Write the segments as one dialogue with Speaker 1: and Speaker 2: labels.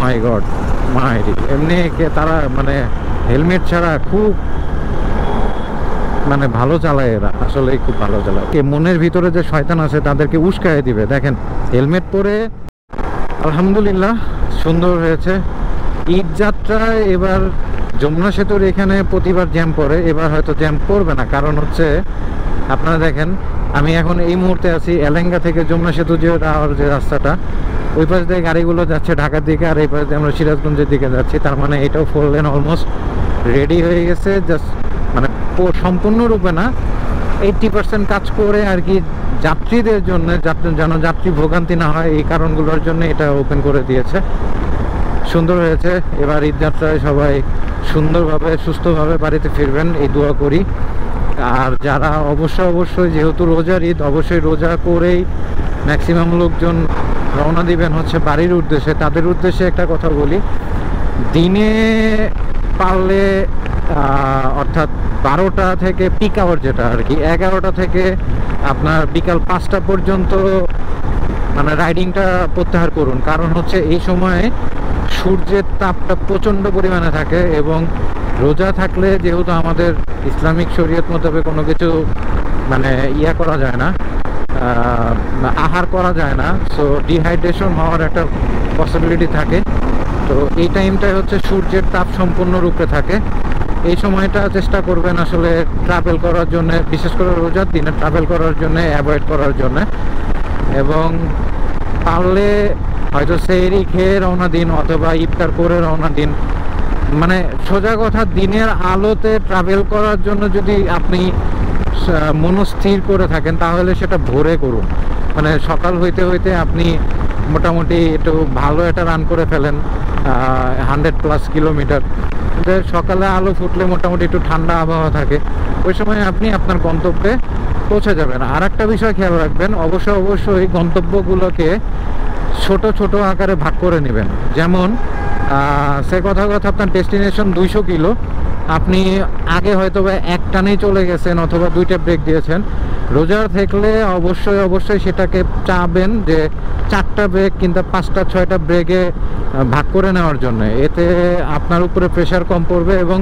Speaker 1: মাই god মাইরি এমনি তারা মানে হেলমেট ছাড়া খুব মানে ভালো চালায় এরা, আসলে খুব ভালো চালায়। মনের ভিতরে যে শয়তান আছে তাদেরকে উস্কায় দিবে। দেখেন হেলমেট পরে আলহামদুলিল্লাহ সুন্দর হয়েছে। ঈদ যাত্রায় এবার যমুনা সেতুর এখানে প্রতিবার জ্যাম পড়ে, এবার হয়তো জ্যাম পড়বে না। কারণ হচ্ছে আপনারা দেখেন আমি এখন এই মুহূর্তে আছি এলেঙ্গা থেকে যমুনা সেতু যে রাস্তাটা, ওই পাশ দিয়ে গাড়িগুলো যাচ্ছে ঢাকার দিকে, আর এই পাশ দিয়ে আমরা সিরাজগঞ্জের দিকে যাচ্ছি। তার মানে এটাও 4 লেন অলমোস্ট রেডি হয়ে গেছে। জাস্ট মানে সম্পূর্ণরূপে না, 80% কাজ করে আর কি, যাত্রীদের জন্য যেন যাত্রী ভোগান্তি না হয় এই কারণগুলোর জন্য এটা ওপেন করে দিয়েছে। সুন্দর হয়েছে। এবার ঈদ যাত্রায় সবাই সুন্দরভাবে সুস্থভাবে বাড়িতে ফিরবেন এই দোয়া করি। আর যারা অবশ্যই যেহেতু রোজার ঈদ, অবশ্যই রোজা করেই ম্যাক্সিমাম লোকজন রওনা দিবেন হচ্ছে বাড়ির উদ্দেশ্যে। তাদের উদ্দেশ্যে একটা কথা বলি, দিনে পারলে অর্থাৎ 12টা থেকে পিক আওয়ার যেটা আর কি, 11টা থেকে আপনার বিকাল 5টা পর্যন্ত মানে রাইডিংটা প্রত্যাহার করুন। কারণ হচ্ছে এই সময়ে সূর্যের তাপটা প্রচণ্ড পরিমাণে থাকে, এবং রোজা থাকলে যেহেতু আমাদের ইসলামিক শরীয়ত মোতাবেক কোনো কিছু মানে করা যায় না, আহার করা যায় না, সো ডিহাইড্রেশন হওয়ার একটা পসিবিলিটি থাকে। তো এই টাইমটায় হচ্ছে সূর্যের তাপ সম্পূর্ণরূপে থাকে। এই সময়টা চেষ্টা করবেন আসলে ট্রাভেল করার জন্য, বিশেষ করে রোজার দিনে ট্রাভেল করার জন্য অ্যাভয়েড করার জন্য। এবং পারলে হয়তো সেহরি খেয়ে রওনা দিন অথবা ইফতার করে রওনা দিন। মানে সোজা কথা, দিনের আলোতে ট্রাভেল করার জন্য যদি আপনি মনস্থির করে থাকেন তাহলে সেটা ভোরে করুন। মানে সকাল হইতে আপনি মোটামুটি একটু ভালো একটা রান করে ফেলেন, 100+ কিলোমিটার। সকালে আলো ফুটলে মোটামুটি একটু ঠান্ডা আবহাওয়া থাকে, ওই সময় আপনি আপনার গন্তব্যে পৌঁছে যাবেন। আর একটা বিষয় খেয়াল রাখবেন, অবশ্যই গন্তব্যগুলোকে ছোট আকারে ভাগ করে নেবেন। যেমন সে কথা আপনার ডেস্টিনেশন 200 কিলো, আপনি আগে হয়তো এক টানেই চলে গেছেন অথবা 2টা ব্রেক দিয়েছেন। রোজার থাকলে অবশ্যই সেটাকে চাবেন যে 4টা ব্রেক কিংবা 5টা 6টা ব্রেকে ভাগ করে নেওয়ার জন্য। এতে আপনার উপরে প্রেশার কম পড়বে, এবং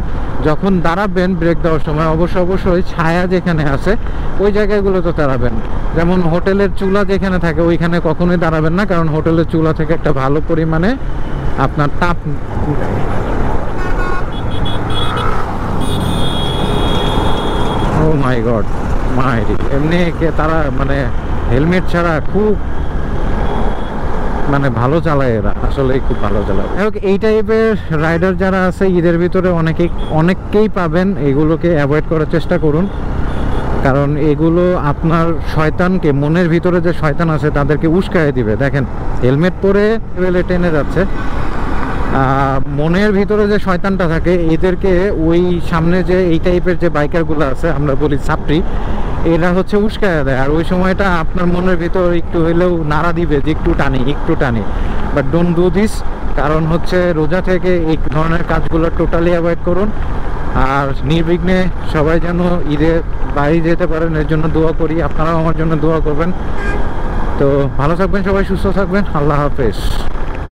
Speaker 1: যখন দাঁড়াবেন ব্রেক দেওয়ার সময় অবশ্যই ছায়া যেখানে আছে ওই জায়গাগুলোতে দাঁড়াবেন। যেমন হোটেলের চুলা যেখানে থাকে ওইখানে কখনোই দাঁড়াবেন না, কারণ হোটেলের চুলা থেকে একটা ভালো পরিমাণে আপনার তাপ ও মাই গড মাইরি এমনি তারা মানে হেলমেট ছাড়া খুব মানে ভালো চালায় এরা, আসলে খুব ভালো চালায়। এই টাইপের রাইডার যারা আছে ঈদের ভিতরে অনেককেই পাবেন, এগুলোকে অ্যাভয়েড করার চেষ্টা করুন। কারণ এগুলো আপনার শয়তানকে, মনের ভিতরে যে শয়তান আছে তাদেরকে উস্কায় দিবে। দেখেন হেলমেট পরে লেভেলে টেনে যাচ্ছে, মনের ভিতরে যে শয়তানটা থাকে এদেরকে ওই সামনে যে এই টাইপের যে বাইকারগুলো আছে আমরা বলি ছাত্রী, এরা হচ্ছে উস্কায় দেয়। আর ওই সময়টা আপনার মনের ভিতর একটু হইলেও নাড়া দিবে যে একটু টানি, বাট ডোন্ট ডু দিস। কারণ হচ্ছে রোজা থেকে এই ধরনের কাজগুলো টোটালি অ্যাভয়েড করুন। আর নির্বিঘ্নে সবাই যেন ঈদে বাড়ি যেতে পারেন এর জন্য দোয়া করি। আপনারাও আমার জন্য দোয়া করবেন। তো ভালো থাকবেন সবাই, সুস্থ থাকবেন। আল্লাহ হাফেজ।